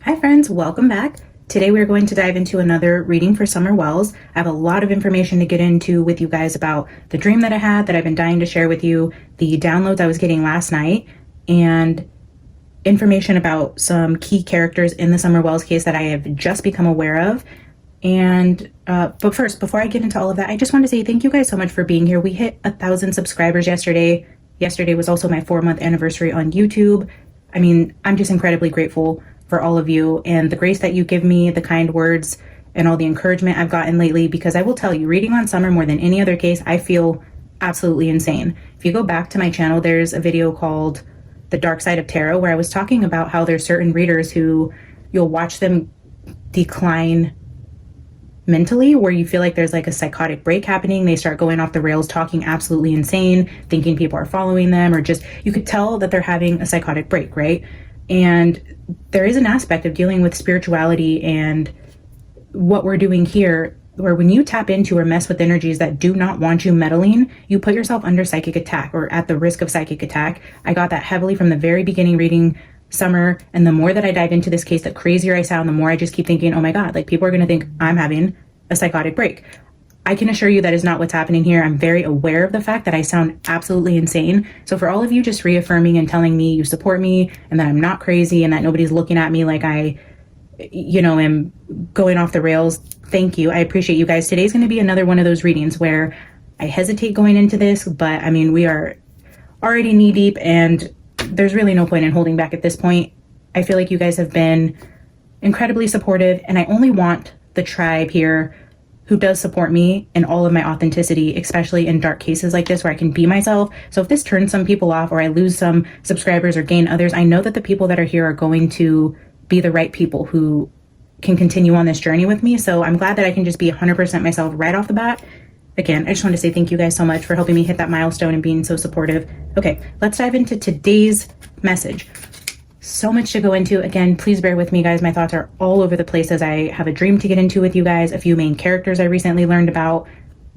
Hi friends, welcome back. Today we're going to dive into another reading for Summer Wells. I have a lot of information to get into with you guys about the dream that I had that I've been dying to share with you, the downloads I was getting last night, and information about some key characters in the Summer Wells case that I have just become aware of. And but first, before I get into all of that, I just want to say thank you guys so much for being here. We hit 1,000 subscribers yesterday. Yesterday was also my 4-month anniversary on YouTube. I mean, I'm just incredibly grateful for all of you and the grace that you give me, the kind words, and all the encouragement I've gotten lately, because I will tell you, reading on Summer more than any other case, I feel absolutely insane. If you go back to my channel, there's a video called The Dark Side of Tarot, where I was talking about how there's certain readers who you'll watch them decline mentally, where you feel like there's like a psychotic break happening. They start going off the rails, talking absolutely insane, thinking people are following them, or just, you could tell that they're having a psychotic break, right? And there is an aspect of dealing with spirituality and what we're doing here, where when you tap into or mess with energies that do not want you meddling, you put yourself under psychic attack or at the risk of psychic attack. I got that heavily from the very beginning reading Summer. And the more that I dive into this case, the crazier I sound, the more I just keep thinking, oh my God, like people are going to think I'm having a psychotic break. I can assure you that is not what's happening here. I'm very aware of the fact that I sound absolutely insane. So for all of you just reaffirming and telling me you support me and that I'm not crazy and that nobody's looking at me like I, am going off the rails, thank you. I appreciate you guys. Today's going to be another one of those readings where I hesitate going into this, but I mean, we are already knee deep and there's really no point in holding back at this point. I feel like you guys have been incredibly supportive, and I only want the tribe here who does support me in all of my authenticity, especially in dark cases like this where I can be myself. So if this turns some people off or I lose some subscribers or gain others, I know that the people that are here are going to be the right people who can continue on this journey with me. So I'm glad that I can just be 100% myself right off the bat. Again, I just want to say thank you guys so much for helping me hit that milestone and being so supportive. Okay, let's dive into today's message. So much to go into. Again, please bear with me, guys. My thoughts are all over the place as I have a dream to get into with you guys, a few main characters I recently learned about,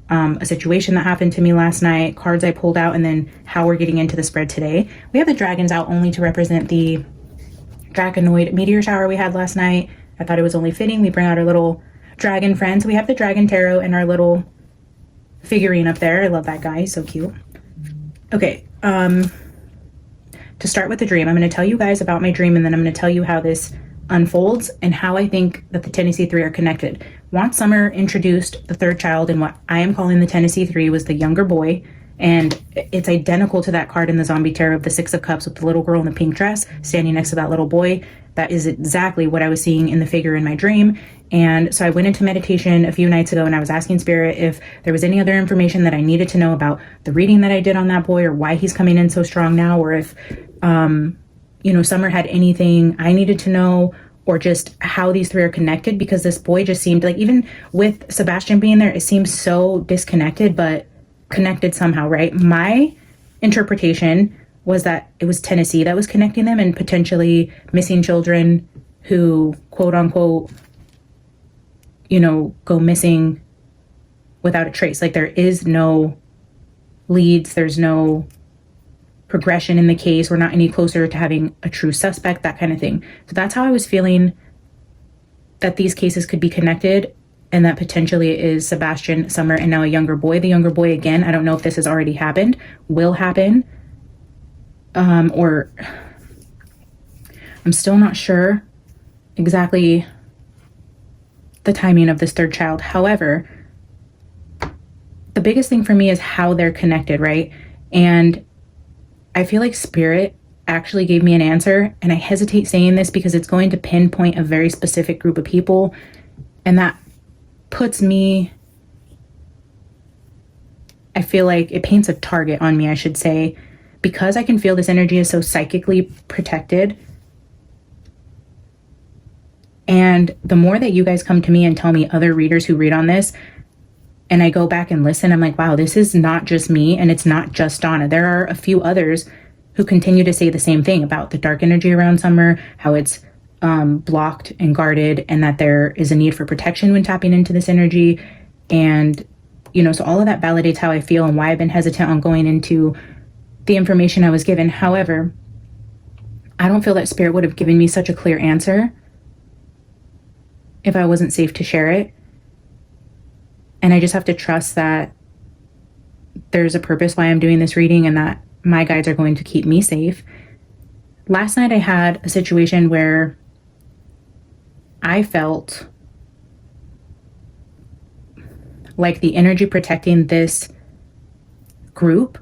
a situation that happened to me last night, cards I pulled out, and then how we're getting into the spread today. We have the dragons out only to represent the dragonoid meteor shower we had last night. I thought it was only fitting we bring out our little dragon friends. We have the dragon tarot and our little figurine up there. I love that guy. He's so cute. Okay, to start with the dream, I'm going to tell you guys about my dream, and then I'm going to tell you how this unfolds and how I think that the Tennessee Three are connected. Once Summer introduced the third child, and what I am calling the Tennessee Three was the younger boy, and it's identical to that card in the Zombie Tarot of the Six of Cups with the little girl in the pink dress standing next to that little boy. That is exactly what I was seeing in the figure in my dream. And so I went into meditation a few nights ago and I was asking Spirit if there was any other information that I needed to know about the reading that I did on that boy, or why he's coming in so strong now, or if, Summer had anything I needed to know, or just how these three are connected, because this boy just seemed like, even with Sebastian being there, it seems so disconnected, but connected somehow, right? My interpretation was that it was Tennessee that was connecting them, and potentially missing children who, quote unquote, go missing without a trace. Like there is no leads, there's no progression in the case. We're not any closer to having a true suspect, that kind of thing. So that's how I was feeling that these cases could be connected, and that potentially it is Sebastian, Summer, and now a younger boy. The younger boy, again, I don't know if this has already happened, will happen, or I'm still not sure exactly the timing of this third child. However, the biggest thing for me is how they're connected, right? And I feel like Spirit actually gave me an answer, and I hesitate saying this because it's going to pinpoint a very specific group of people, and that puts me, I feel like it paints a target on me, I should say, because I can feel this energy is so psychically protected. And the more that you guys come to me and tell me, other readers who read on this, and I go back and listen, I'm like, wow, this is not just me, and it's not just Donna. There are a few others who continue to say the same thing about the dark energy around Summer, how it's blocked and guarded, and that there is a need for protection when tapping into this energy. And, so all of that validates how I feel and why I've been hesitant on going into the information I was given. However, I don't feel that Spirit would have given me such a clear answer if I wasn't safe to share it. And I just have to trust that there's a purpose why I'm doing this reading and that my guides are going to keep me safe. Last night I had a situation where I felt like the energy protecting this group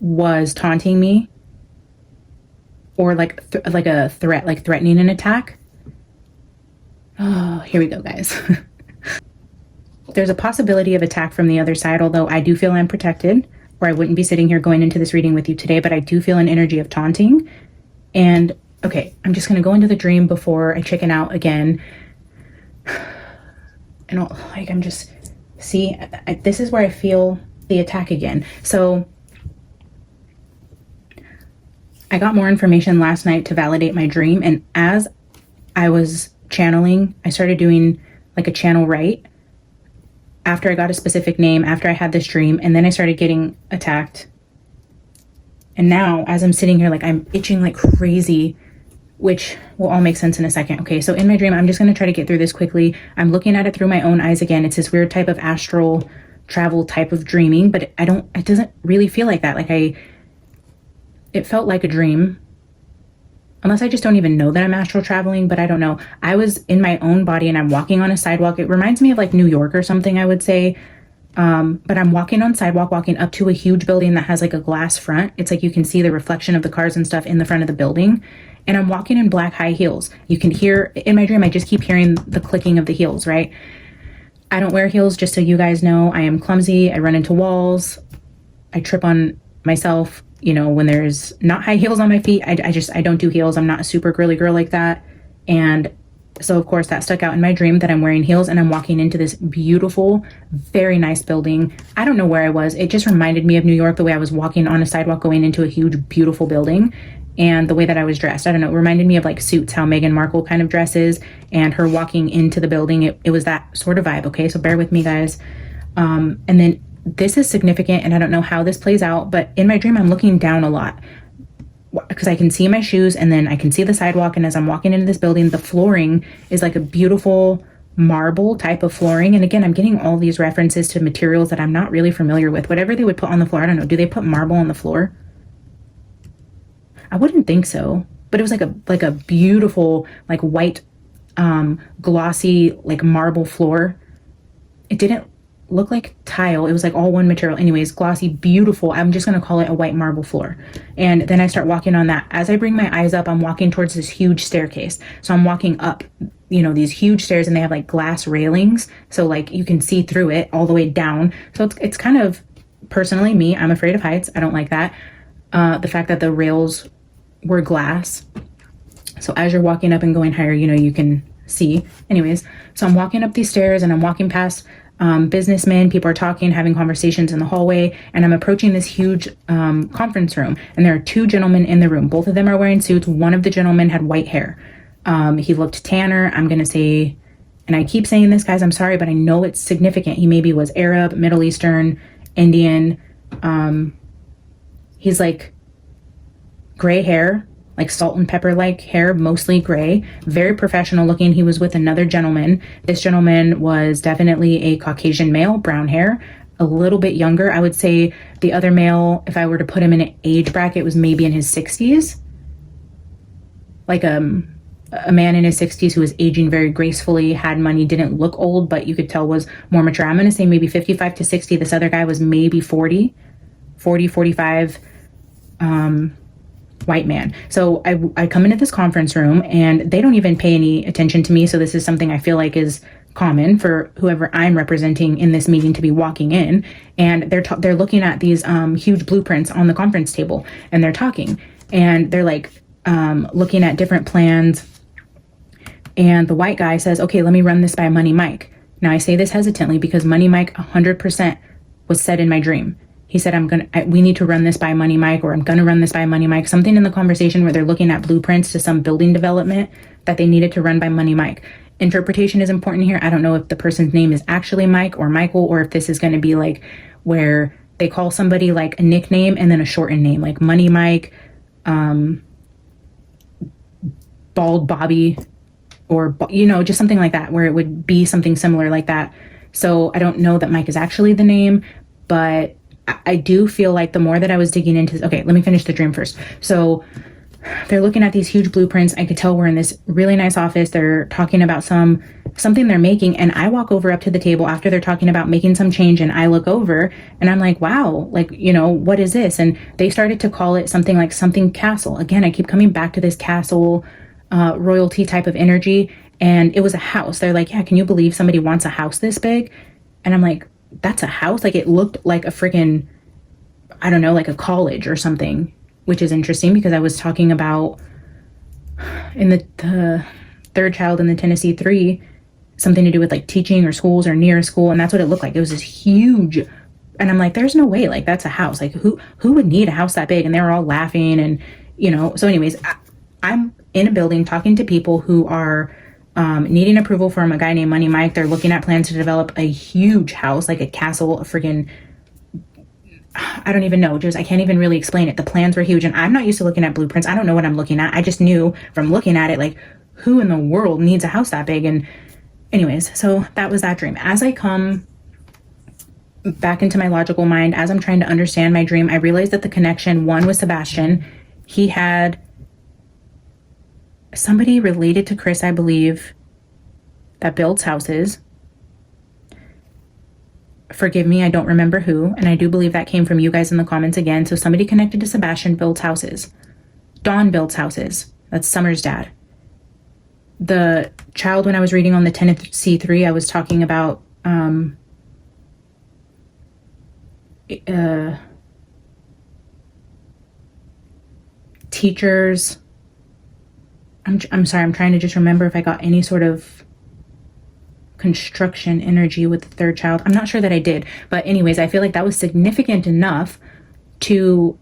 was taunting me, or like a threat, like threatening an attack. Oh, here we go, guys. There's a possibility of attack from the other side, although I do feel I'm protected, or I wouldn't be sitting here going into this reading with you today, but I do feel an energy of taunting. And okay, I'm just going to go into the dream before I chicken out again. And like, I'm just, see, this is where I feel the attack again. So I got more information last night to validate my dream. And as I was channeling, I started doing like a channel right after I got a specific name, after I had this dream, and then I started getting attacked. And now as I'm sitting here, like I'm itching like crazy, which will all make sense in a second. Okay, so in my dream, I'm just going to try to get through this quickly. I'm looking at it through my own eyes again. It's this weird type of astral travel type of dreaming, but it doesn't really feel like that. Like it felt like a dream, unless I just don't even know that I'm astral traveling, but I don't know. I was in my own body and I'm walking on a sidewalk. It reminds me of like New York or something, I would say. But I'm walking on sidewalk, walking up to a huge building that has like a glass front. It's like you can see the reflection of the cars and stuff in the front of the building. And I'm walking in black high heels. You can hear, in my dream, I just keep hearing the clicking of the heels, right? I don't wear heels, just so you guys know. I am clumsy. I run into walls. I trip on myself, you know, when there's not high heels on my feet. I don't do heels. I'm not a super girly girl like that. And so, of course, that stuck out in my dream that I'm wearing heels and I'm walking into this beautiful, very nice building. I don't know where I was. It just reminded me of New York, the way I was walking on a sidewalk going into a huge, beautiful building. And the way that I was dressed, I don't know, it reminded me of like Suits, how Meghan Markle kind of dresses, and her walking into the building. It was that sort of vibe. Okay, so bear with me, guys. And then this is significant, and I don't know how this plays out, but in my dream, I'm looking down a lot because I can see my shoes and then I can see the sidewalk. And as I'm walking into this building, the flooring is like a beautiful marble type of flooring. And again, I'm getting all these references to materials that I'm not really familiar with. Whatever they would put on the floor, I don't know. Do they put marble on the floor? I wouldn't think so, but it was like a beautiful, like white, glossy, like marble floor. It didn't look like tile. It was like all one material. Anyways, glossy, beautiful. I'm just going to call it a white marble floor. And then I start walking on that. As I bring my eyes up, I'm walking towards this huge staircase. So I'm walking up, you know, these huge stairs, and they have like glass railings. So like you can see through it all the way down. So it's kind of, personally, me, I'm afraid of heights. I don't like that. The fact that the rails were glass. So as you're walking up and going higher, you know, you can see. Anyways, so I'm walking up these stairs and I'm walking past businessmen. People are talking, having conversations in the hallway, and I'm approaching this huge conference room, and there are two gentlemen in the room. Both of them are wearing suits. One of the gentlemen had white hair. He looked tanner. I'm gonna say, and I keep saying this, guys, I'm sorry, but I know it's significant. He maybe was Arab, Middle Eastern, Indian. He's like gray hair, like salt and pepper like hair, mostly gray, very professional looking. He was with another gentleman. This gentleman was definitely a Caucasian male, brown hair, a little bit younger. I would say the other male, if I were to put him in an age bracket, was maybe in his 60s. Like a man in his 60s who was aging very gracefully, had money, didn't look old, but you could tell was more mature. I'm going to say maybe 55 to 60. This other guy was maybe 40, 45, white man. So I come into this conference room and they don't even pay any attention to me. So this is something I feel like is common for whoever I'm representing in this meeting to be walking in. And they're looking at these huge blueprints on the conference table, and they're talking, and they're like looking at different plans. And the white guy says, okay, let me run this by Money Mike. Now I say this hesitantly because Money Mike 100% was said in my dream. He said, we need to run this by Money Mike, or I'm going to run this by Money Mike. Something in the conversation where they're looking at blueprints to some building development that they needed to run by Money Mike. Interpretation is important here. I don't know if the person's name is actually Mike or Michael, or if this is going to be like where they call somebody like a nickname and then a shortened name, like Money Mike, Bald Bobby, or, you know, just something like that, where it would be something similar like that. So I don't know that Mike is actually the name, but I do feel like the more that I was digging into this, okay, let me finish the dream first. So they're looking at these huge blueprints. I could tell we're in this really nice office. They're talking about something they're making. And I walk over up to the table after they're talking about making some change. And I look over and I'm like, wow, like, you know, what is this? And they started to call it something like something castle. Again, I keep coming back to this castle, royalty type of energy. And it was a house. They're like, yeah, can you believe somebody wants a house this big? And I'm like, that's a house? Like, it looked like a freaking, I don't know, like a college or something, which is interesting because I was talking about in the third child in the Tennessee 3, something to do with like teaching or schools or near a school. And that's what it looked like. It was this huge, and I'm like, there's no way, like that's a house. Like who would need a house that big? And they were all laughing. And, you know, so anyways, I'm in a building talking to people who are needing approval from a guy named Money Mike. They're looking at plans to develop a huge house, like a castle, a friggin', I don't even know, just I can't even really explain it. The plans were huge, and I'm not used to looking at blueprints. I don't know what I'm looking at. I just knew from looking at it, like, who in the world needs a house that big? And anyways, so that was that dream. As I come back into my logical mind, as I'm trying to understand my dream, I realized that the connection, one, was Sebastian. He had somebody related to Chris, I believe, that builds houses. Forgive me, I don't remember who, and I do believe that came from you guys in the comments again. So somebody connected to Sebastian builds houses. Dawn builds houses. That's Summer's dad. The child, when I was reading on the Tennessee 3, I was talking about teachers. I'm sorry, I'm trying to just remember if I got any sort of construction energy with the third child. I'm not sure that I did, but anyways, I feel like that was significant enough to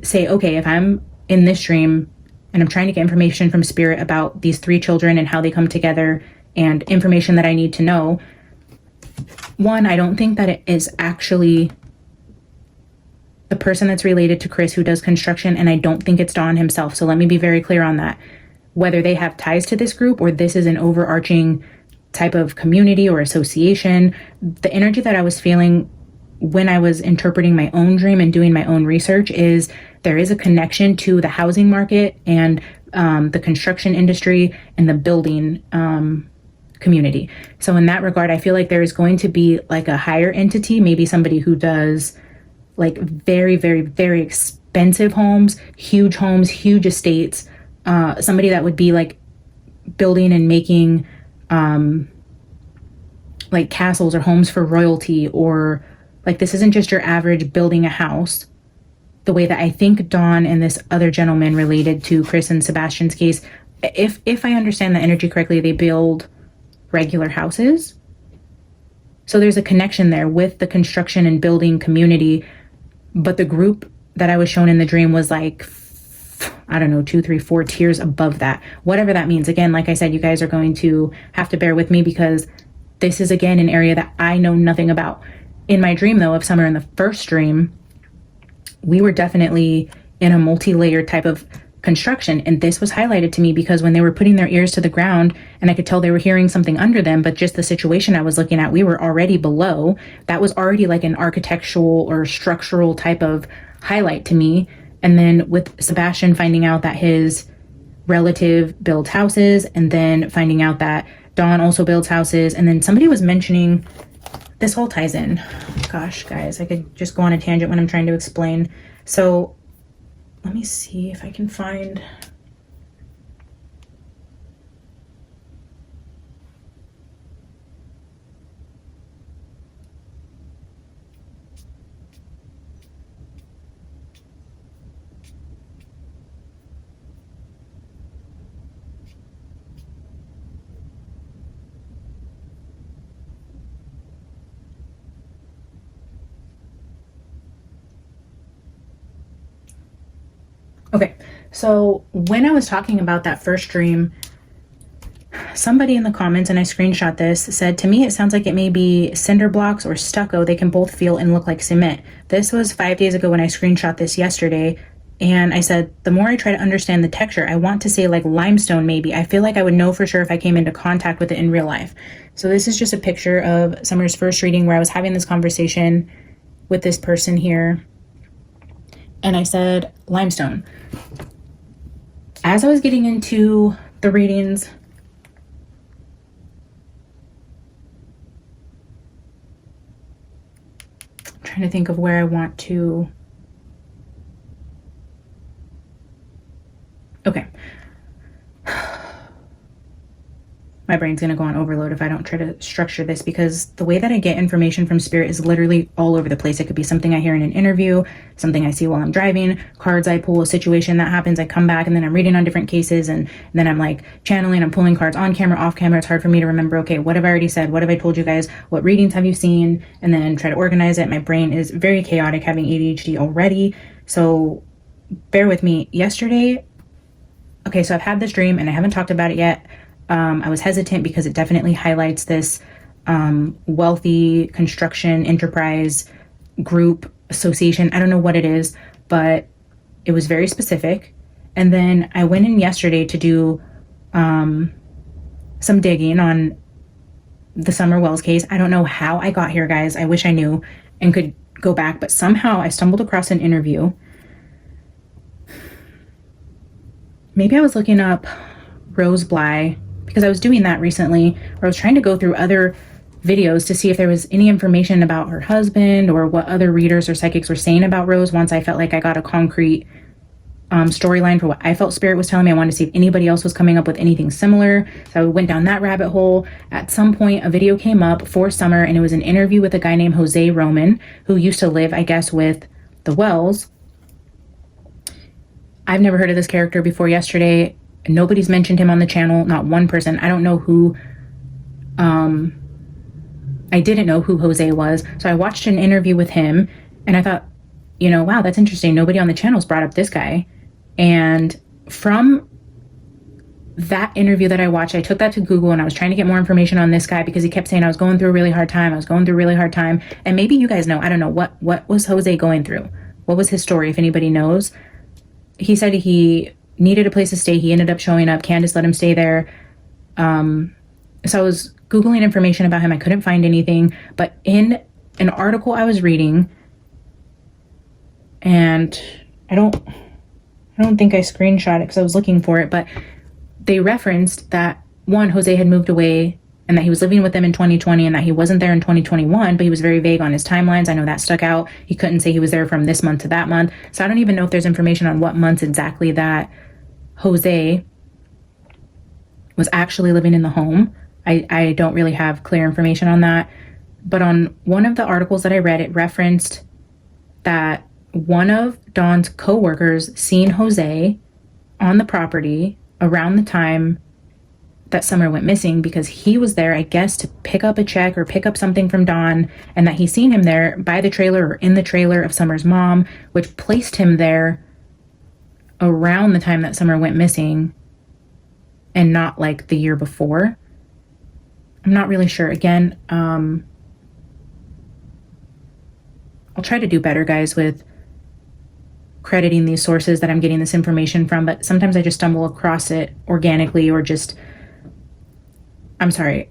say, okay, if I'm in this dream and I'm trying to get information from spirit about these 3 children and how they come together and information that I need to know, one, I don't think that it is actually the person that's related to Chris who does construction, and I don't think it's Don himself. So let me be very clear on that. Whether they have ties to this group or this is an overarching type of community or association, the energy that I was feeling when I was interpreting my own dream and doing my own research is there is a connection to the housing market and the construction industry and the building community. So in that regard, I feel like there is going to be like a higher entity, maybe somebody who does like very, very, very expensive homes, huge estates, somebody that would be like building and making like castles or homes for royalty, or like this isn't just your average building a house the way that I think Dawn and this other gentleman related to Chris and Sebastian's case, if I understand the energy correctly, they build regular houses. So there's a connection there with the construction and building community, but the group that I was shown in the dream was like, I don't know, 2, 3, 4 tiers above that, whatever that means. Again, like I said, you guys are going to have to bear with me because this is, again, an area that I know nothing about. In my dream, though, of Summer, in the first dream, we were definitely in a multi-layered type of construction. And this was highlighted to me because when they were putting their ears to the ground and I could tell they were hearing something under them, but just the situation I was looking at, we were already below. That was already like an architectural or structural type of highlight to me. And then with Sebastian finding out that his relative builds houses, and then finding out that Dawn also builds houses, and then somebody was mentioning, this all ties in. Gosh, guys, I could just go on a tangent when I'm trying to explain. So let me see if I can find... Okay, so when I was talking about that first dream, somebody in the comments, and I screenshot this, said, to me, it sounds like it may be cinder blocks or stucco. They can both feel and look like cement. This was 5 days ago when I screenshot this yesterday. And I said, the more I try to understand the texture, I want to say like limestone maybe. I feel like I would know for sure if I came into contact with it in real life. So this is just a picture of Summer's first reading where I was having this conversation with this person here. And I said, limestone. As I was getting into the readings, I'm trying to think of where I want to. Okay. My brain's going to go on overload if I don't try to structure this, because the way that I get information from spirit is literally all over the place. It could be something I hear in an interview, something I see while I'm driving, cards I pull, a situation that happens, I come back and then I'm reading on different cases, and then I'm like channeling, I'm pulling cards on camera, off camera. It's hard for me to remember, okay, what have I already said? What have I told you guys? What readings have you seen? And then try to organize it. My brain is very chaotic, having ADHD already. So bear with me. Yesterday, okay, so I've had this dream and I haven't talked about it yet. I was hesitant because it definitely highlights this wealthy construction enterprise group association. I don't know what it is, but it was very specific. And then I went in yesterday to do some digging on the Summer Wells case. I don't know how I got here, guys. I wish I knew and could go back, but somehow I stumbled across an interview. Maybe I was looking up Rose Bly, because I was doing that recently, where I was trying to go through other videos to see if there was any information about her husband or what other readers or psychics were saying about Rose. Once I felt like I got a concrete storyline for what I felt spirit was telling me, I wanted to see if anybody else was coming up with anything similar. So I went down that rabbit hole. At some point, a video came up for Summer, and it was an interview with a guy named Jose Roman, who used to live, I guess, with the Wells. I've never heard of this character before yesterday. Nobody's mentioned him on the channel, not one person. I don't know who, I didn't know who Jose was. So I watched an interview with him and I thought, you know, wow, that's interesting. Nobody on the channel's brought up this guy. And from that interview that I watched, I took that to Google and I was trying to get more information on this guy because he kept saying I was going through a really hard time. I was going through a really hard time. And maybe you guys know, I don't know, what was Jose going through? What was his story, if anybody knows? He said he needed a place to stay. He ended up showing up. Candace let him stay there. So I was Googling information about him. I couldn't find anything, but in an article I was reading, and I don't think I screenshot it because I was looking for it, but they referenced that one, Jose had moved away and that he was living with them in 2020 and that he wasn't there in 2021, but he was very vague on his timelines. I know that stuck out. He couldn't say he was there from this month to that month. So I don't even know if there's information on what months exactly that Jose was actually living in the home. I don't really have clear information on that. But on one of the articles that I read, it referenced that one of Dawn's co-workers seen Jose on the property around the time that Summer went missing, because he was there, I guess, to pick up a check or pick up something from Dawn, and that he seen him there by the trailer or in the trailer of Summer's mom, which placed him there around the time that Summer went missing and not like the year before. I'm not really sure. Again, I'll try to do better, guys, with crediting these sources that I'm getting this information from, but sometimes I just stumble across it organically, or just, I'm sorry.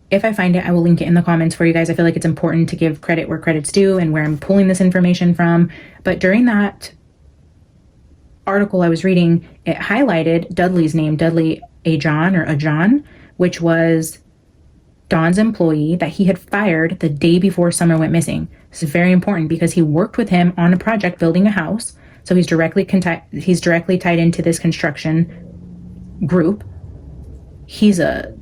If I find it, I will link it in the comments for you guys. I feel like it's important to give credit where credit's due and where I'm pulling this information from. But during that article I was reading, it highlighted Dudley's name, Dudley Ajon, which was Dawn's employee that he had fired the day before Summer went missing. This is very important because he worked with him on a project building a house. So he's directly tied into this construction group. He's a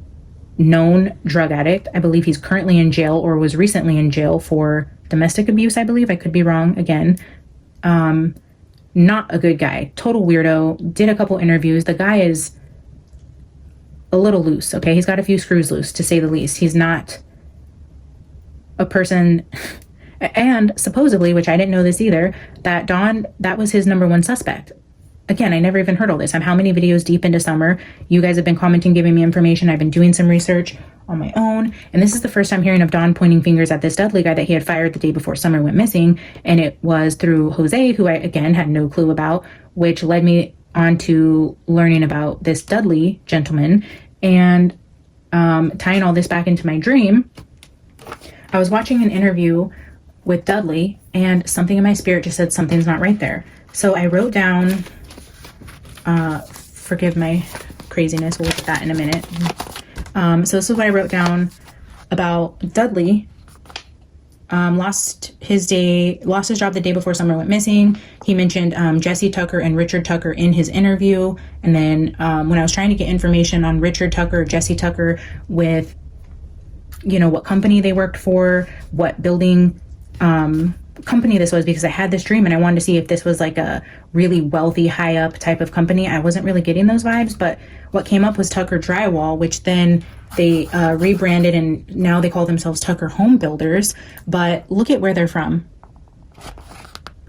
known drug addict. I believe he's currently in jail, or was recently in jail, for domestic abuse, I believe. I could be wrong again. Not a good guy. Total weirdo. Did a couple interviews. The guy is a little loose, okay? He's got a few screws loose, to say the least. He's not a person... And supposedly, which I didn't know this either, that Dawn, that was his number one suspect. Again, I never even heard all this. I'm how many videos deep into Summer. You guys have been commenting, giving me information. I've been doing some research on my own. And this is the first time hearing of Dawn pointing fingers at this Dudley guy that he had fired the day before Summer went missing. And it was through Jose, who I, again, had no clue about, which led me on to learning about this Dudley gentleman. And tying all this back into my dream, I was watching an interview with Dudley, and something in my spirit just said something's not right there. So I wrote down, forgive my craziness, we'll look at that in a minute. So this is what I wrote down about Dudley. Lost his job the day before Summer went missing. He mentioned Jesse Tucker and Richard Tucker in his interview. And then when I was trying to get information on Richard Tucker, Jesse Tucker, with, you know, what company they worked for, what building company this was, because I had this dream and I wanted to see if this was like a really wealthy, high up type of company. I wasn't really getting those vibes, but what came up was Tucker Drywall, which then they rebranded and now they call themselves Tucker Home Builders. But look at where they're from.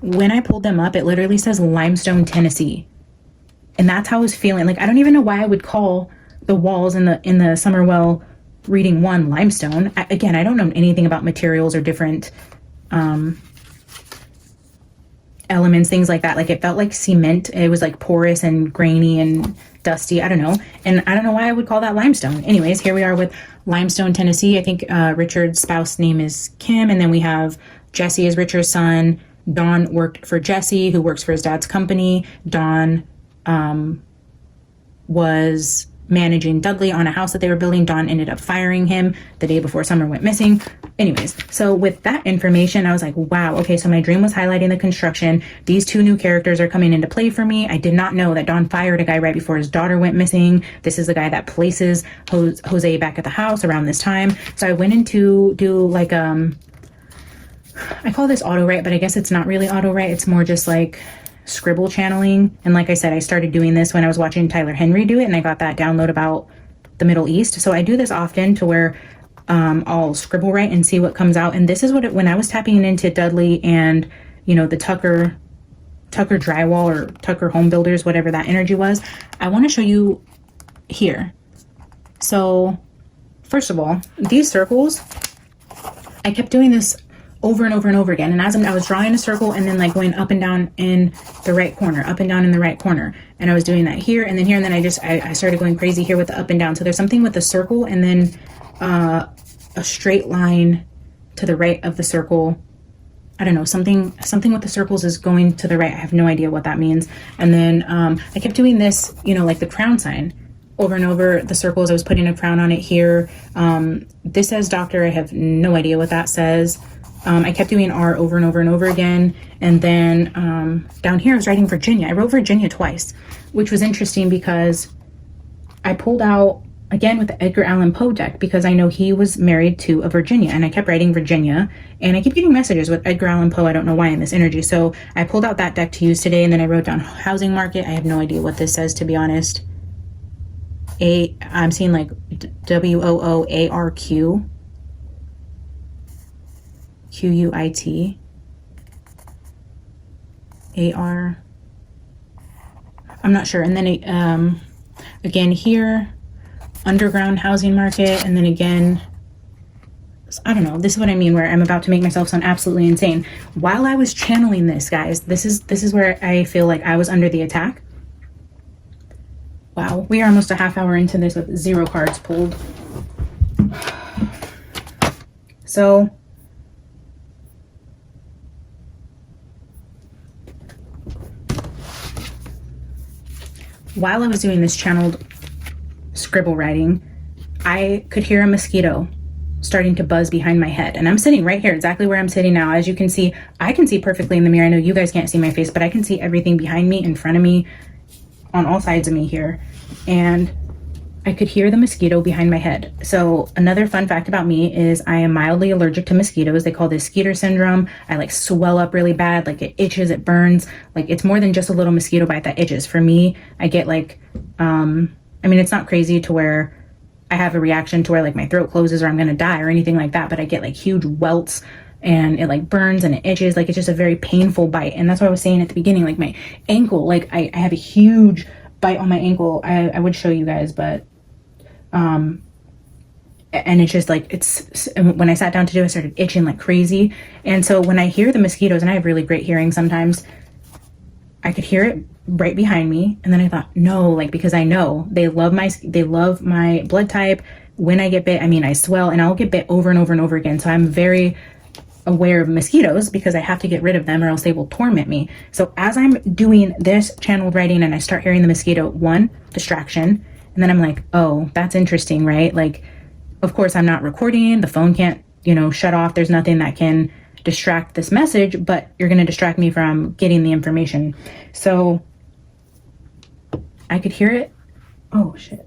When I pulled them up, it literally says Limestone, Tennessee. And that's how I was feeling. Like, I don't even know why I would call the walls in the Summerwell reading 1 limestone. Again, I don't know anything about materials or different elements, things like that. Like, it felt like cement. It was like porous and grainy and dusty. I don't know. And I don't know why I would call that limestone. Anyways, here we are with Limestone, Tennessee. I think Richard's spouse name is Kim. And then we have Jesse is Richard's son. Don worked for Jesse, who works for his dad's company. Don was managing Dudley on a house that they were building. Don ended up firing him the day before Summer went missing. Anyways, so with that information, I was like, wow, okay, so my dream was highlighting the construction. These 2 new characters are coming into play for me. I did not know that Don fired a guy right before his daughter went missing. This is the guy that places Jose back at the house around this time. So I went in to do like, I call this auto write, but I guess it's not really auto write. It's more just like scribble channeling. And like I said, I started doing this when I was watching Tyler Henry do it, and I got that download about the Middle East. So I do this often to where I'll scribble write and see what comes out. And this is what when I was tapping into Dudley and, you know, the Tucker Drywall or Tucker Home Builders, whatever that energy was, I want to show you here. So first of all, these circles, I kept doing this over and over and over again. And as I was drawing a circle and then like going up and down in the right corner, up and down in the right corner. And I was doing that here and then here. And then I started going crazy here with the up and down. So there's something with the circle and then a straight line to the right of the circle. I don't know, something with the circles is going to the right. I have no idea what that means. And then I kept doing this, you know, like the crown sign over and over the circles. I was putting a crown on it here. This says doctor. I have no idea what that says. I kept doing R over and over and over again. And then down here I was writing Virginia. I wrote Virginia twice, which was interesting because I pulled out, again, with the Edgar Allan Poe deck, because I know he was married to a Virginia, and I kept writing Virginia, and I keep getting messages with Edgar Allan Poe. I don't know why in this energy. So I pulled out that deck to use today, and then I wrote down housing market. I have no idea what this says, to be honest. I'm seeing like WOOARQ. QUIT AR. I'm not sure. And then again here, underground housing market, and then again, I don't know. This is what I mean, where I'm about to make myself sound absolutely insane. While I was channeling this, guys, this is where I feel like I was under the attack. Wow, we are almost a half hour into this with 0 cards pulled. So while I was doing this channeled scribble writing, I could hear a mosquito starting to buzz behind my head. And I'm sitting right here, exactly where I'm sitting now. As you can see, I can see perfectly in the mirror. I know you guys can't see my face, but I can see everything behind me, in front of me, on all sides of me here. And I could hear the mosquito behind my head. So another fun fact about me is I am mildly allergic to mosquitoes. They call this Skeeter syndrome. I like swell up really bad, like it itches, it burns. Like it's more than just a little mosquito bite that itches. For me, I get like, I mean, it's not crazy to where I have a reaction to where like my throat closes or I'm gonna die or anything like that, but I get like huge welts and it like burns and it itches. Like it's just a very painful bite. And that's what I was saying at the beginning, like my ankle, like I have a huge bite on my ankle. I would show you guys, but and it's just like, when I sat down to do it, I started itching like crazy. And so when I hear the mosquitoes, and I have really great hearing sometimes, I could hear it right behind me. And then I thought, no, like, because I know they love my blood type. When I get bit, I mean, I swell, and I'll get bit over and over and over again. So I'm very aware of mosquitoes because I have to get rid of them or else they will torment me. So as I'm doing this channeled writing and I start hearing the mosquito, one, distraction. And then I'm like, oh, that's interesting, right? Like, of course, I'm not recording. The phone can't, shut off. There's nothing that can distract this message, but you're going to distract me from getting the information. So I could hear it. Oh, shit.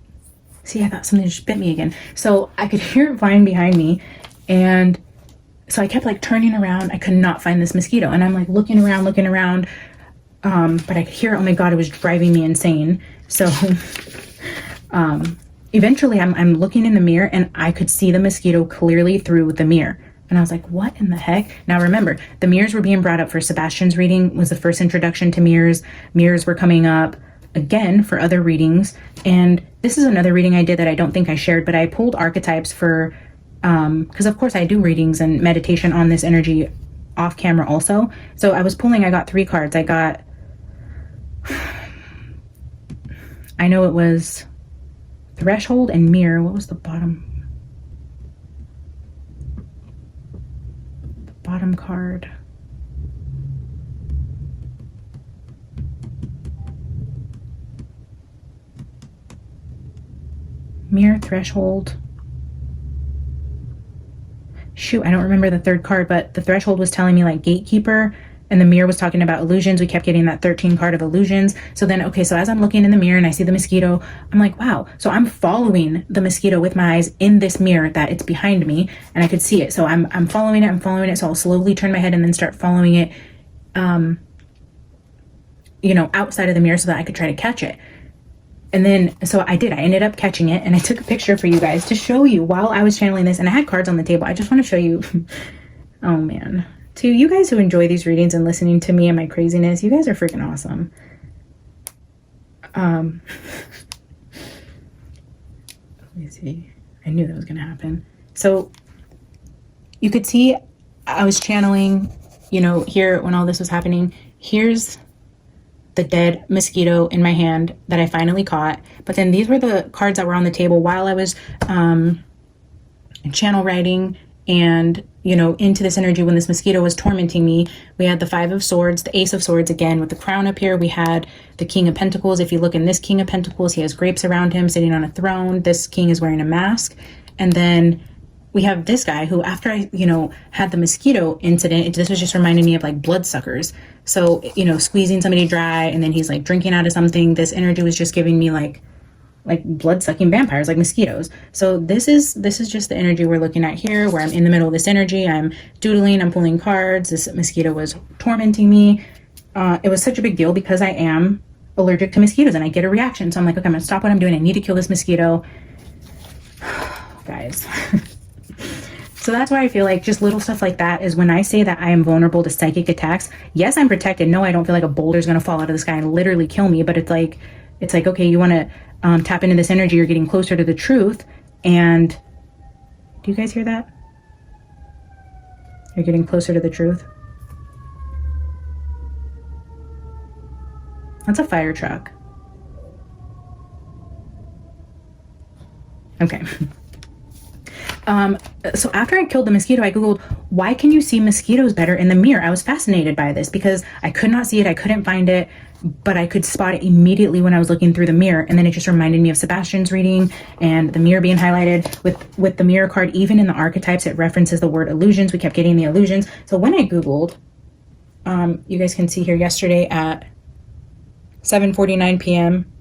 See, I thought something just bit me again. So I could hear it flying behind me. And so I kept like turning around. I could not find this mosquito. And I'm like looking around. But I could hear it. Oh my God, it was driving me insane. So eventually I'm looking in the mirror and I could see the mosquito clearly through the mirror. And I was like, what in the heck? Now remember, the mirrors were being brought up for Sebastian's reading, was the first introduction to mirrors. Mirrors were coming up again for other readings. And this is another reading I did that I don't think I shared, but I pulled archetypes for, because of course I do readings and meditation on this energy off camera also. So I got 3 cards. I know it was Threshold and Mirror. What was the bottom? The bottom card. Mirror, Threshold. Shoot, I don't remember the 3rd card, but the Threshold was telling me like Gatekeeper, and the Mirror was talking about illusions. We kept getting that 13 card of illusions. So then, okay, so as I'm looking in the mirror and I see the mosquito, I'm like, wow. So I'm following the mosquito with my eyes in this mirror that it's behind me, and I could see it. So I'm following it. So I'll slowly turn my head and then start following it, outside of the mirror so that I could try to catch it. And then, so I ended up catching it, and I took a picture for you guys to show you while I was channeling this, and I had cards on the table. I just want to show you. Oh man. To you guys who enjoy these readings and listening to me and my craziness, you guys are freaking awesome. Let me see. I knew that was going to happen. So you could see I was channeling, here when all this was happening. Here's the dead mosquito in my hand that I finally caught. But then these were the cards that were on the table while I was channel writing and, into this energy when this mosquito was tormenting me. We had the 5 of Swords, the Ace of Swords again with the crown up here. We had the King of Pentacles. If you look in this King of Pentacles, he has grapes around him sitting on a throne. This king is wearing a mask. And then we have this guy who, after I, had the mosquito incident, this was just reminding me of like bloodsuckers. So, squeezing somebody dry and then he's like drinking out of something. This energy was just giving me like blood-sucking vampires, like mosquitoes. So this is just the energy we're looking at here, where I'm in the middle of this energy. I'm doodling, I'm pulling cards. This mosquito was tormenting me. It was such a big deal because I am allergic to mosquitoes and I get a reaction. So I'm like, okay, I'm gonna stop what I'm doing. I need to kill this mosquito. Guys. So that's why I feel like just little stuff like that is when I say that I am vulnerable to psychic attacks. Yes, I'm protected. No, I don't feel like a boulder is going to fall out of the sky and literally kill me. But it's like, okay, you want to tap into this energy. You're getting closer to the truth. And do you guys hear that? You're getting closer to the truth. That's a fire truck. Okay. So after I killed the mosquito, I Googled, why can you see mosquitoes better in the mirror? I was fascinated by this because I could not see it. I couldn't find it, but I could spot it immediately when I was looking through the mirror. And then it just reminded me of Sebastian's reading and the mirror being highlighted with the mirror card. Even in the archetypes, it references the word illusions. We kept getting the illusions. So when I Googled, you guys can see here yesterday at 7:49 p.m.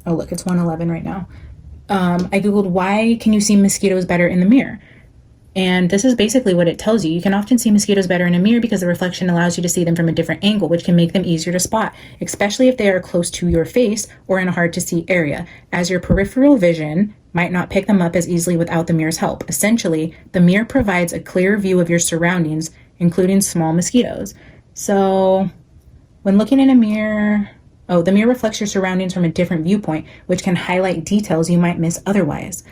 Oh, look, it's 1:11 right now. I Googled, why can you see mosquitoes better in the mirror? And this is basically what it tells you. You can often see mosquitoes better in a mirror because the reflection allows you to see them from a different angle, which can make them easier to spot, especially if they are close to your face or in a hard to see area, as your peripheral vision might not pick them up as easily without the mirror's help. Essentially, the mirror provides a clear view of your surroundings, including small mosquitoes. So when looking in a mirror, the mirror reflects your surroundings from a different viewpoint, which can highlight details you might miss otherwise.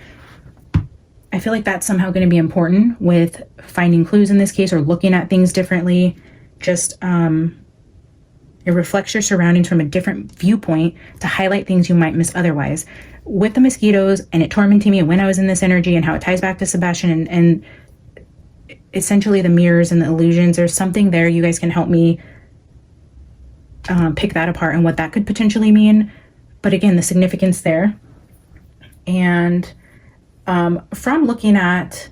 I feel like that's somehow going to be important with finding clues in this case or looking at things differently. Just it reflects your surroundings from a different viewpoint to highlight things you might miss otherwise. With the mosquitoes and it tormenting me and when I was in this energy and how it ties back to Sebastian and essentially the mirrors and the illusions, there's something there. You guys can help me pick that apart and what that could potentially mean. But again, the significance there. And from looking at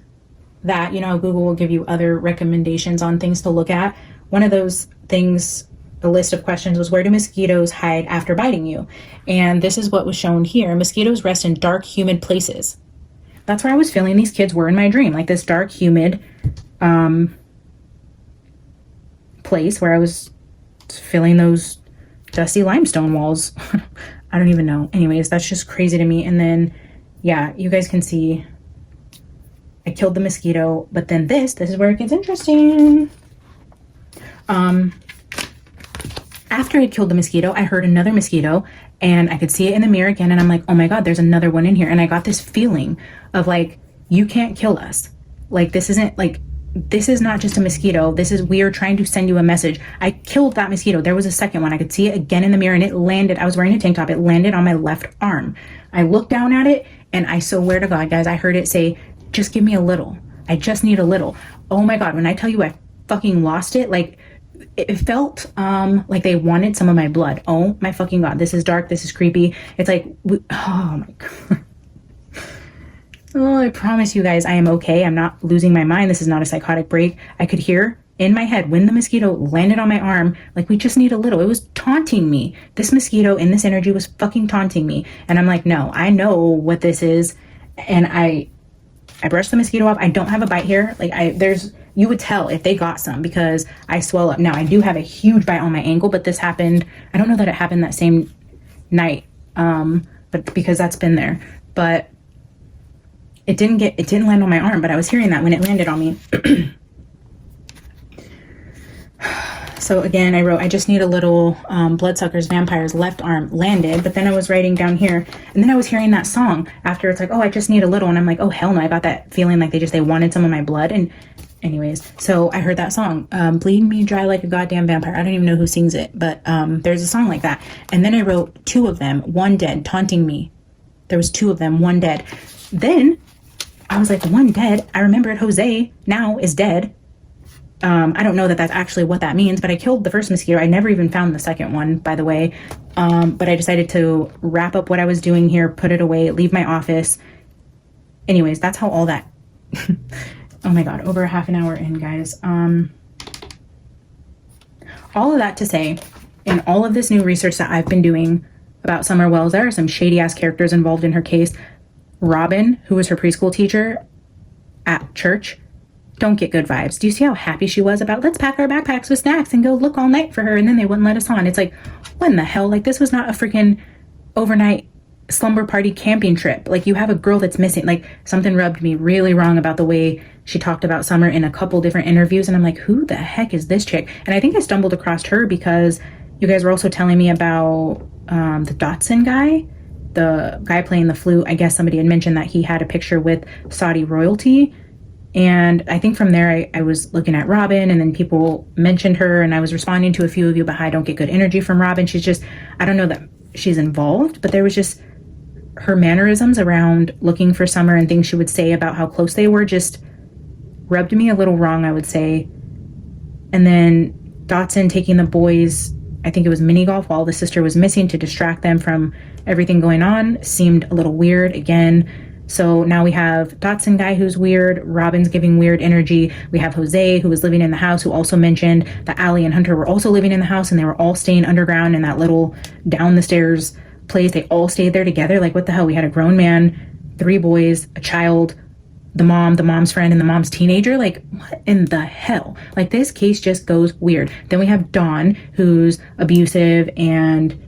that, you know, Google will give you other recommendations on things to look at. One of those things, the list of questions was, where do mosquitoes hide after biting you? And this is what was shown here. Mosquitoes rest in dark, humid places. That's where I was feeling these kids were in my dream, like this dark, humid place where I was feeling those dusty limestone walls. I don't even know. Anyways, that's just crazy to me. And then, yeah, you guys can see I killed the mosquito, but then this is where it gets interesting. After I killed the mosquito, I heard another mosquito and I could see it in the mirror again. And I'm like, oh my God, there's another one in here. And I got this feeling of like, you can't kill us. Like, this isn't like, this is not just a mosquito. We are trying to send you a message. I killed that mosquito. There was a second one. I could see it again in the mirror and it landed. I was wearing a tank top. It landed on my left arm. I looked down at it and I swear to God, guys, I heard it say, just give me a little. I just need a little. Oh my God. When I tell you I fucking lost it, like it felt like they wanted some of my blood. Oh my fucking God. This is dark. This is creepy. It's like, oh my God. Oh, I promise you guys, I am okay. I'm not losing my mind. This is not a psychotic break. I could hear in my head when the mosquito landed on my arm, like, we just need a little. It was taunting me. This mosquito in this energy was fucking taunting me. And I'm like, no, I know what this is. And I brushed the mosquito off. I don't have a bite here. Like you would tell if they got some because I swell up. Now I do have a huge bite on my ankle, but this happened. I don't know that it happened that same night. But because that's been there, but it didn't land on my arm, but I was hearing that when it landed on me. So again, I wrote, I just need a little, bloodsuckers, vampires, left arm landed. But then I was writing down here and then I was hearing that song after. It's like, oh, I just need a little. And I'm like, oh, hell no. I got that feeling like they wanted some of my blood. And anyways, so I heard that song, bleed me dry like a goddamn vampire. I don't even know who sings it, but there's a song like that. And then I wrote two of them, one dead, taunting me. There was two of them, one dead. Then I was like, one dead. I remembered Jose now is dead. I don't know that that's actually what that means, but I killed the first mosquito. I never even found the second one, by the way. But I decided to wrap up what I was doing here, put it away, leave my office. Anyways, that's how all that, oh my God, over a half an hour in, guys. All of that to say, in all of this new research that I've been doing about Summer Wells, there are some shady ass characters involved in her case. Robin, who was her preschool teacher at church, don't get good vibes. Do you see how happy she was about, let's pack our backpacks with snacks and go look all night for her, and then they wouldn't let us on? It's like, what in the hell? Like, this was not a freaking overnight slumber party camping trip. Like, you have a girl that's missing. Like, something rubbed me really wrong about the way she talked about Summer in a couple different interviews, and I'm like, who the heck is this chick? And I think I stumbled across her because you guys were also telling me about the Dotson guy, the guy playing the flute. I guess somebody had mentioned that he had a picture with Saudi royalty. And I think from there, I was looking at Robin, and then people mentioned her, and I was responding to a few of you, but I don't get good energy from Robin. She's just, I don't know that she's involved, but there was just her mannerisms around looking for Summer and things she would say about how close they were just rubbed me a little wrong, I would say. And then Dotson taking the boys, I think it was mini golf while the sister was missing to distract them from everything going on, seemed a little weird again. So now we have Dotson guy who's weird, Robin's giving weird energy. We have Jose, who was living in the house, who also mentioned that Allie and Hunter were also living in the house, and they were all staying underground in that little down the stairs place. They all stayed there together. Like, what the hell? We had a grown man, 3 boys, a child, the mom, the mom's friend, and the mom's teenager. Like, what in the hell? Like, this case just goes weird. Then we have Don, who's abusive and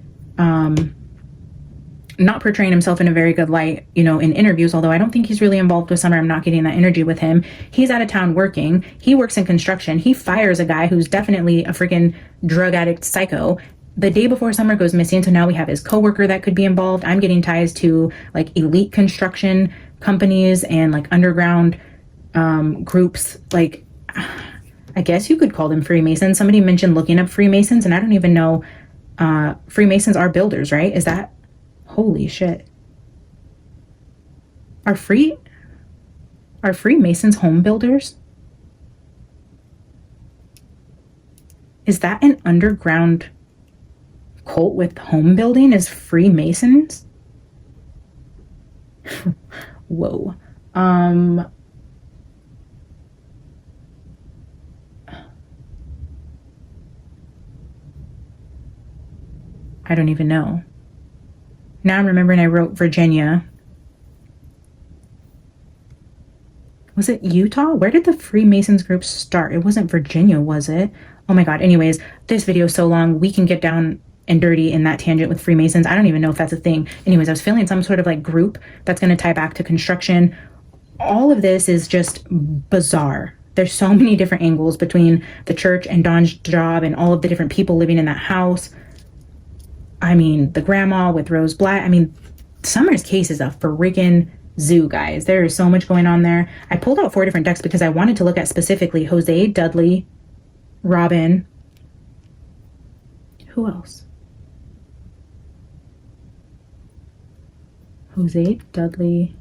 not portraying himself in a very good light, you know, in interviews, although I don't think he's really involved with Summer. I'm not getting that energy with him. He's out of town working. He works in construction. He fires a guy who's definitely a freaking drug addict psycho the day before Summer goes missing. So now we have his coworker that could be involved. I'm getting ties to like elite construction companies and like underground groups, like I guess you could call them Freemasons. Somebody mentioned looking up Freemasons, and I don't even know. Freemasons are builders, right? Is that, holy shit. Are Freemasons home builders? Is that an underground cult with home building? Is Freemasons? Whoa. I don't even know. Now I'm remembering I wrote Virginia. Was it Utah? Where did the Freemasons group start? It wasn't Virginia, was it? Oh my God. Anyways, this video is so long. We can get down and dirty in that tangent with Freemasons. I don't even know if that's a thing. Anyways, I was feeling some sort of like group that's going to tie back to construction. All of this is just bizarre. There's so many different angles between the church and Dawn's job and all of the different people living in that house. I mean, the grandma with Rose Black. I mean, Summer's case is a freaking zoo, guys. There is so much going on there. I pulled out 4 different decks because I wanted to look at specifically Jose, Dudley, Robin. Who else? Jose, Dudley.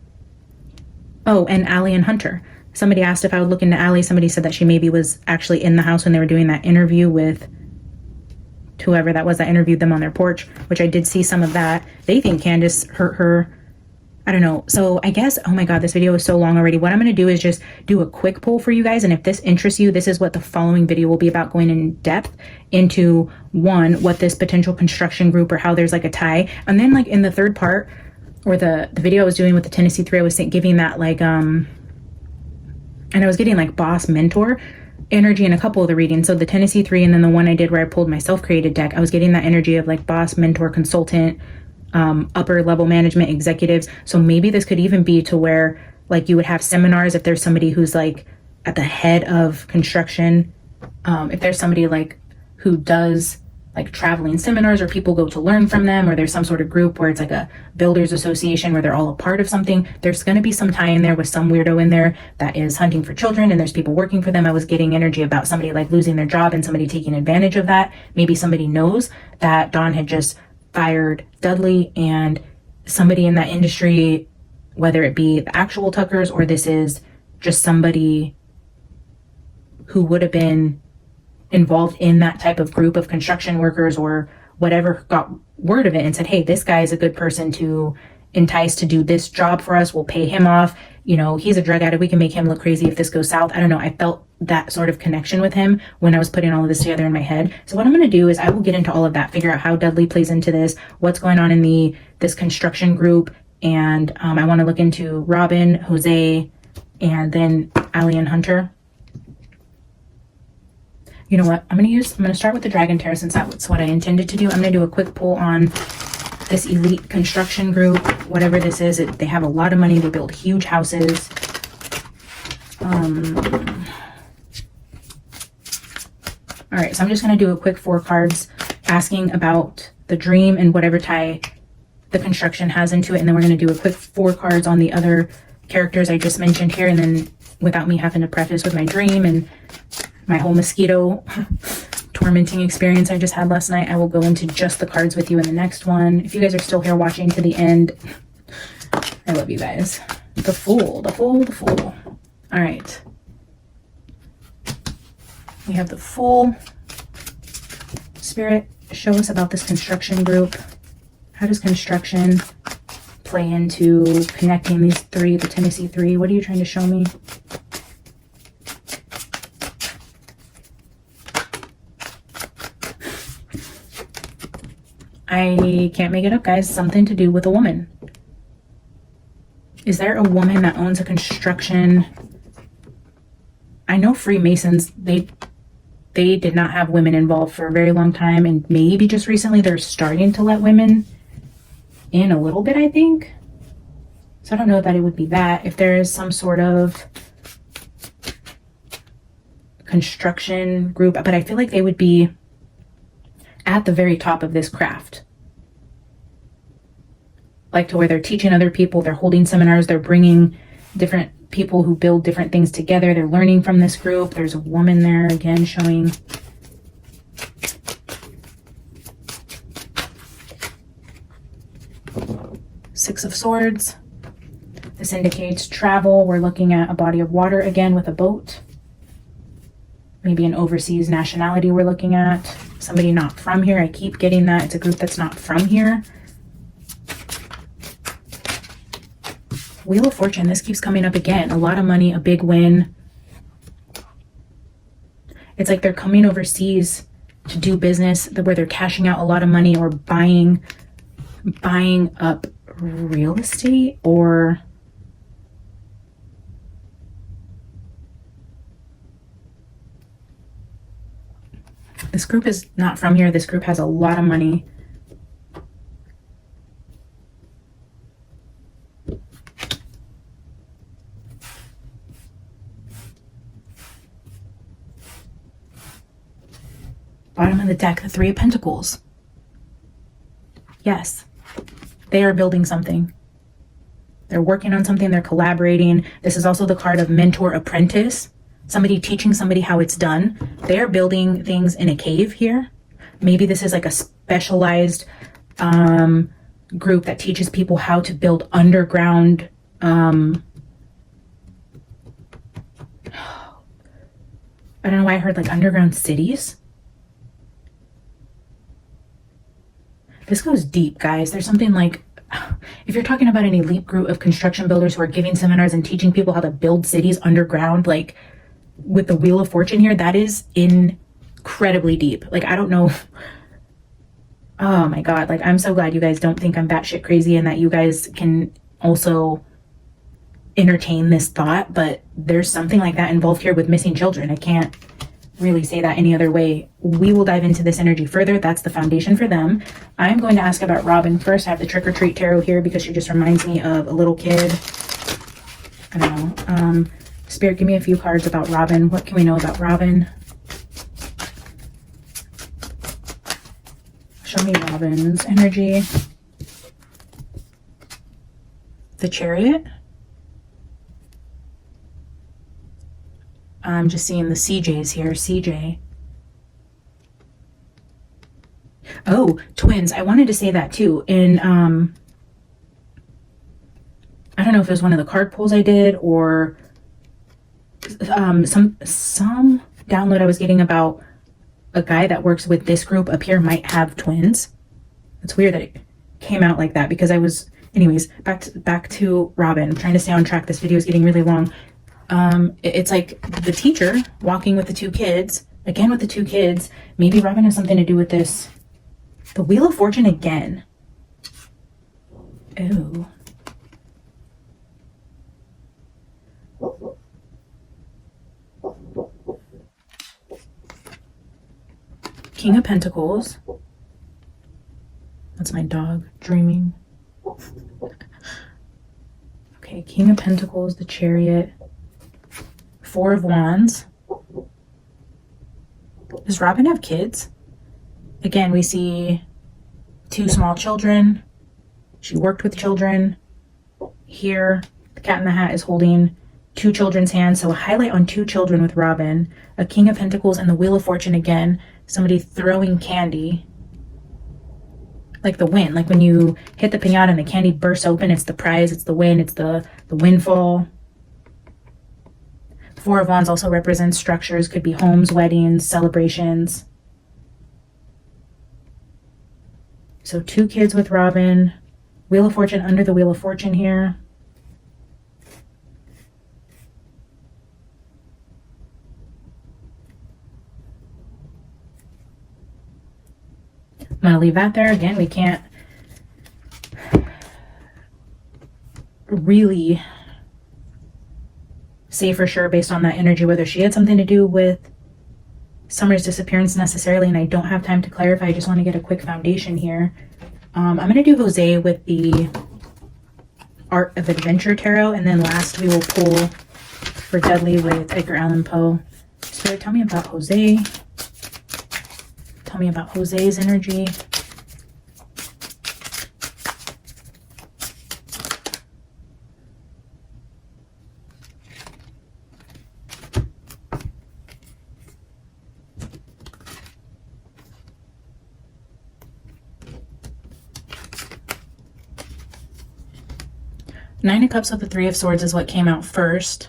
Oh, and Allie and Hunter. Somebody asked if I would look into Allie. Somebody said that she maybe was actually in the house when they were doing that interview with whoever that was that interviewed them on their porch, which I did see some of that. They think Candace hurt her. I don't know. So I guess, oh my God, this video is so long already. What I'm going to do is just do a quick poll for you guys. And if this interests you, this is what the following video will be about, going in depth into, one, what this potential construction group or how there's like a tie. And then like in the third part, or the video I was doing with the Tennessee 3, I was giving that like, and I was getting like boss mentor energy in a couple of the readings. So the Tennessee 3 and then the one I did where I pulled my self-created deck, I was getting that energy of like boss, mentor, consultant, upper level management executives. So maybe this could even be to where like you would have seminars if there's somebody who's like at the head of construction. If there's somebody like who does like traveling seminars or people go to learn from them, or there's some sort of group where it's like a builders association where they're all a part of something, there's going to be some tie in there with some weirdo in there that is hunting for children and there's people working for them. I was getting energy about somebody like losing their job and somebody taking advantage of that. Maybe somebody knows that Dawn had just fired Dudley and somebody in that industry, whether it be the actual Tuckers or this is just somebody who would have been involved in that type of group of construction workers or whatever, got word of it and said, hey, this guy is a good person to entice to do this job for us. We'll pay him off. You know, he's a drug addict. We can make him look crazy if this goes south. I don't know. I felt that sort of connection with him when I was putting all of this together in my head. So what I'm going to do is I will get into all of that, figure out how Dudley plays into this, what's going on in this construction group. And I want to look into Robin, Jose, and then Allie and Hunter. You know what? I'm going to start with the Dragon Tarot since that's what I intended to do. I'm going to do a quick poll on this elite construction group, whatever this is. They have a lot of money. They build huge houses. All right, so I'm just going to do a quick 4 cards asking about the dream and whatever tie the construction has into it. And then we're going to do a quick 4 cards on the other characters I just mentioned here. And then without me having to preface with my dream and my whole mosquito tormenting experience I just had last night, I will go into just the cards with you in the next one. If you guys are still here watching to the end, I love you guys. The Fool, the Fool, the Fool. All right. We have the Fool. Spirit, show us about this construction group. How does construction play into connecting these 3, the Tennessee 3? What are you trying to show me? I can't make it up, guys. Something to do with a woman. Is there a woman that owns a construction? I know Freemasons, they did not have women involved for a very long time, and maybe just recently they're starting to let women in a little bit, I think. So I don't know that it would be that. If there is some sort of construction group, but I feel like they would be at the very top of this craft. like to where they're teaching other people, they're holding seminars, they're bringing different people who build different things together. They're learning from this group. There's a woman there again showing Six of Swords. This indicates travel. We're looking at a body of water again with a boat. Maybe an overseas nationality we're looking at. Somebody not from here. I keep getting that. It's a group that's not from here. Wheel of Fortune. This keeps coming up again. A lot of money, a big win. It's like they're coming overseas to do business where they're cashing out a lot of money or buying up real estate, or this group is not from here. This group has a lot of money. Bottom of the deck, the Three of Pentacles. Yes, they are building something. They're working on something. They're collaborating. This is also the card of mentor apprentice. Somebody teaching somebody how it's done. They are building things in a cave here. Maybe this is like a specialized group that teaches people how to build underground I don't know why I heard like underground cities. This goes deep, guys. There's something like, if you're talking about an elite group of construction builders who are giving seminars and teaching people how to build cities underground, like with the Wheel of Fortune here, that is incredibly deep. Like, I don't know. Oh my God. Like, I'm so glad you guys don't think I'm batshit crazy and that you guys can also entertain this thought, but there's something like that involved here with missing children. I can't really say that any other way. We will dive into this energy further. That's the foundation for them. I'm going to ask about Robin first. I have the Trick or Treat Tarot here because she just reminds me of a little kid. I don't know. Spirit, give me a few cards about Robin. What can we know about Robin? Show me Robin's energy. The Chariot. I'm just seeing the CJs here. CJ. Oh, twins. I wanted to say that too. In, I don't know if it was one of the card pulls I did or some download I was getting about a guy that works with this group up here might have twins. It's weird that it came out like that because I was, anyways, back to Robin. I'm trying to stay on track. This video is getting really long. It's like the teacher walking with the two kids, again with the two kids. Maybe Robin has something to do with this. The Wheel of Fortune again. Ooh. King of Pentacles. That's my dog dreaming. Okay, King of Pentacles, the Chariot. Four of Wands. Does Robin have kids? Again, we see two small children. She worked with children. Here, the Cat in the Hat is holding two children's hands. So a highlight on two children with Robin. A King of Pentacles and the Wheel of Fortune again. Somebody throwing candy. Like the win. Like when you hit the pinata and the candy bursts open, it's the prize, it's the win, it's the windfall. Four of Wands also represents structures. Could be homes, weddings, celebrations. So two kids with Robin. Wheel of Fortune under the Wheel of Fortune here. I'm going to leave that there. Again, we can't really say for sure based on that energy whether she had something to do with Summer's disappearance necessarily, and I don't have time to clarify. I just want to get a quick foundation here. I'm going to do Jose with the Art of Adventure Tarot, and then last we will pull for Dudley with Edgar Allan Poe. Spirit, tell me about Jose. Tell me about Jose's energy. Nine of Cups with the Three of Swords is what came out first.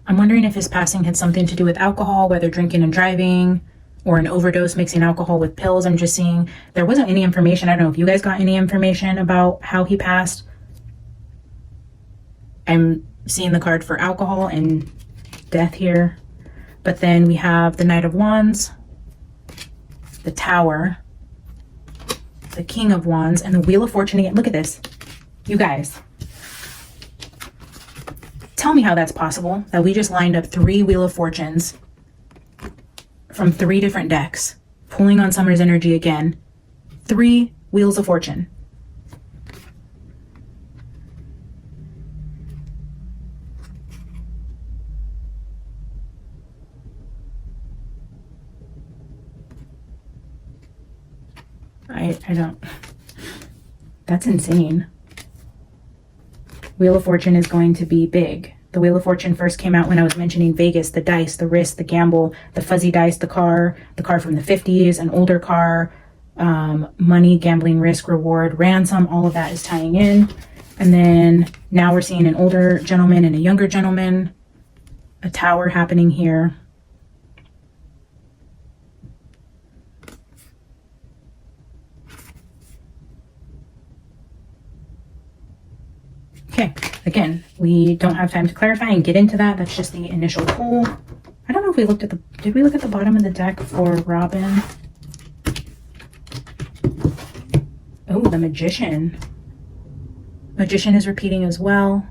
I'm wondering if his passing had something to do with alcohol, whether drinking and driving, or an overdose mixing alcohol with pills. I'm just seeing there wasn't any information. I don't know if you guys got any information about how he passed. I'm seeing the card for alcohol and death here. But then we have the Knight of Wands, the Tower, the King of Wands, and the Wheel of Fortune again. Look at this. You guys, tell me how that's possible that we just lined up 3 Wheel of Fortunes from 3 different decks, pulling on Summer's energy again. 3 Wheels of Fortune. I don't, that's insane. Wheel of Fortune is going to be big. The Wheel of Fortune first came out when I was mentioning Vegas, the dice, the risk, the gamble, the fuzzy dice, the car from the 50s, an older car, money, gambling, risk, reward, ransom, all of that is tying in. And then now we're seeing an older gentleman and a younger gentleman, a tower happening here. Okay, again, we don't have time to clarify and get into that. That's just the initial pull. I don't know if we looked at did we look at the bottom of the deck for Robin? Oh, the Magician. Magician is repeating as well.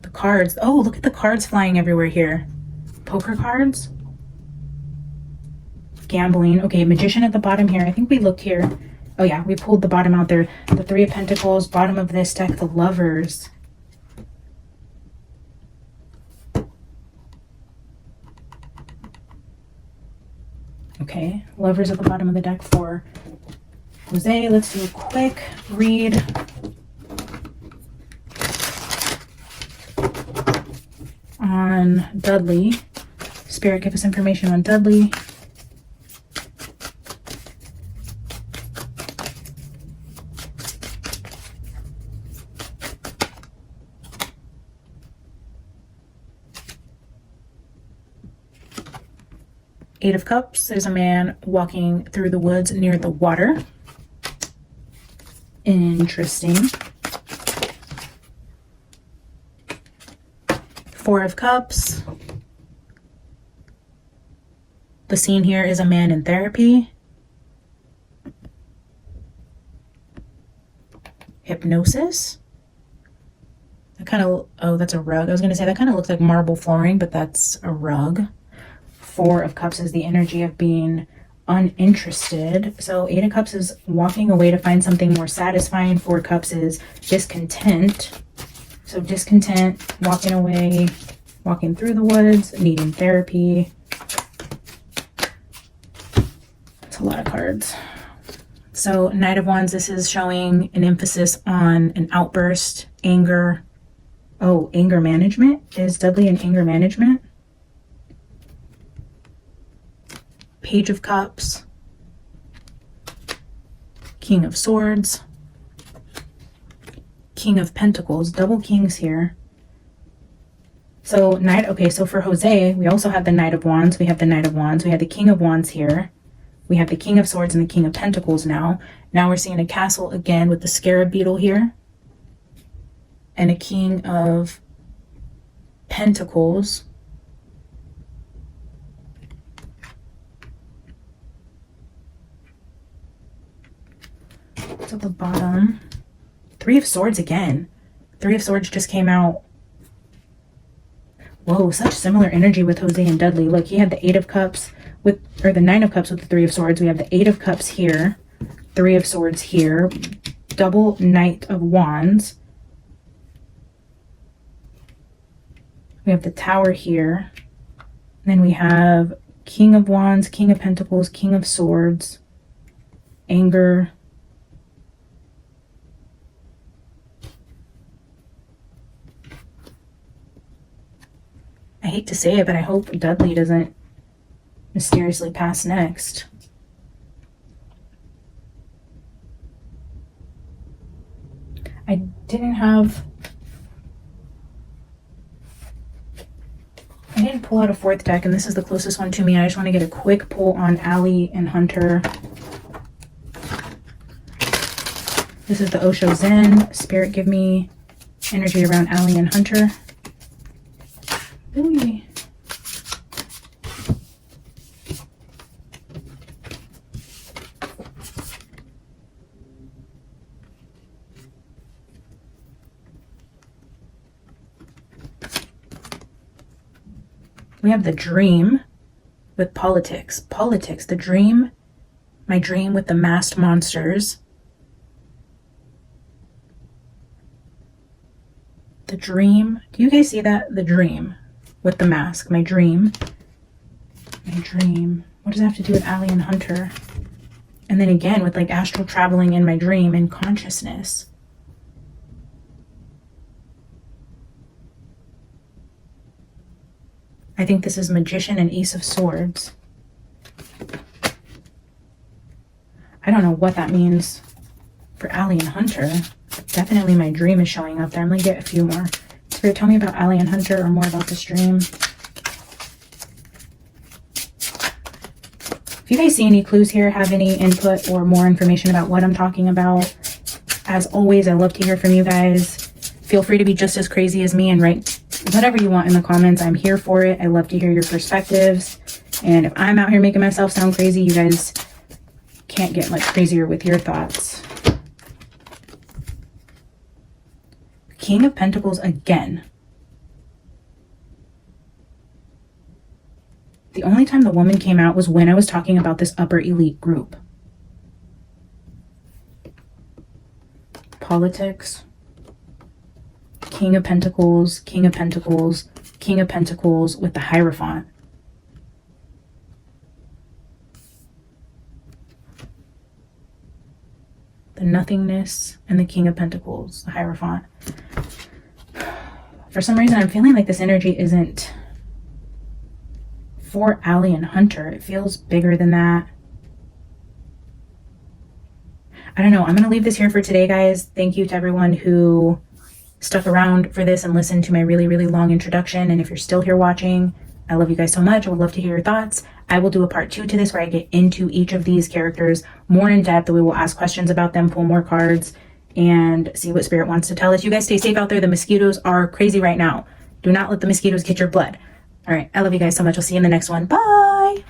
The cards. Oh, look at the cards flying everywhere here. Poker cards. Gambling. Okay, Magician at the bottom here. I think we looked here. Oh yeah, we pulled the bottom out there. The 3 of Pentacles, bottom of this deck, the Lovers. Okay, Lovers at the bottom of the deck for Jose. Let's do a quick read. On Dudley. Spirit, give us information on Dudley. Eight of Cups, there's a man walking through the woods near the water. Interesting. 4 of Cups. The scene here is a man in therapy. Hypnosis. That kind of, oh, that's a rug. I was going to say that kind of looks like marble flooring, but that's a rug. 4 of Cups is the energy of being uninterested. So 8 of Cups is walking away to find something more satisfying. 4 Cups is discontent. So discontent, walking away, walking through the woods, needing therapy. That's a lot of cards. So Knight of Wands, this is showing an emphasis on an outburst, anger. Oh, anger management. Is Dudley in anger management? Page of Cups, King of Swords, King of Pentacles, double kings here. So okay, so for Jose, we also have the Knight of Wands, we have the Knight of Wands, we have the King of Wands here. We have the King of Swords and the King of Pentacles now. Now we're seeing a castle again with the Scarab Beetle here. And a King of Pentacles. To the bottom. 3 of Swords again. 3 of Swords just came out. Whoa, such similar energy with Jose and Dudley. Look, he had the 8 of Cups with, or the 9 of Cups with the 3 of Swords. We have the 8 of Cups here. 3 of Swords here. Double Knight of Wands. We have the Tower here. And then we have King of Wands, King of Pentacles, King of Swords. Anger. I hate to say it, but I hope Dudley doesn't mysteriously pass next. I didn't pull out a fourth deck, and this is the closest one to me. I just want to get a quick pull on Allie and Hunter. This is the Osho Zen. Spirit, give me energy around Allie and Hunter. Ooh. We have the dream with politics. Politics, the dream, my dream with the masked monsters. The dream, do you guys see that? The dream with the mask, my dream. My dream. What does that have to do with Allie and Hunter? And then again with like astral traveling in my dream and consciousness. I think this is Magician and Ace of Swords. I don't know what that means for Allie and Hunter. Definitely my dream is showing up there. I'm going to get a few more. Spirit, tell me about Allie and Hunter or more about this dream. If you guys see any clues here, have any input or more information about what I'm talking about, as always, I love to hear from you guys. Feel free to be just as crazy as me and write whatever you want in the comments. I'm here for it. I love to hear your perspectives. And if I'm out here making myself sound crazy, you guys can't get much crazier with your thoughts. King of Pentacles again. The only time the woman came out was when I was talking about this upper elite group. Politics. King of Pentacles, King of Pentacles, King of Pentacles with the Hierophant. The Nothingness and the King of Pentacles, the Hierophant. For some reason, I'm feeling like this energy isn't for Allie and Hunter. It feels bigger than that. I don't know. I'm going to leave this here for today, guys. Thank you to everyone who stuck around for this and listened to my really, really long introduction. And if you're still here watching, I love you guys so much. I would love to hear your thoughts. I will do a part 2 to this where I get into each of these characters more in depth. We will ask questions about them, pull more cards, and see what Spirit wants to tell us. You guys stay safe out there. The mosquitoes are crazy right now. Do not let the mosquitoes get your blood. All right. I love you guys so much. I'll see you in the next one. Bye.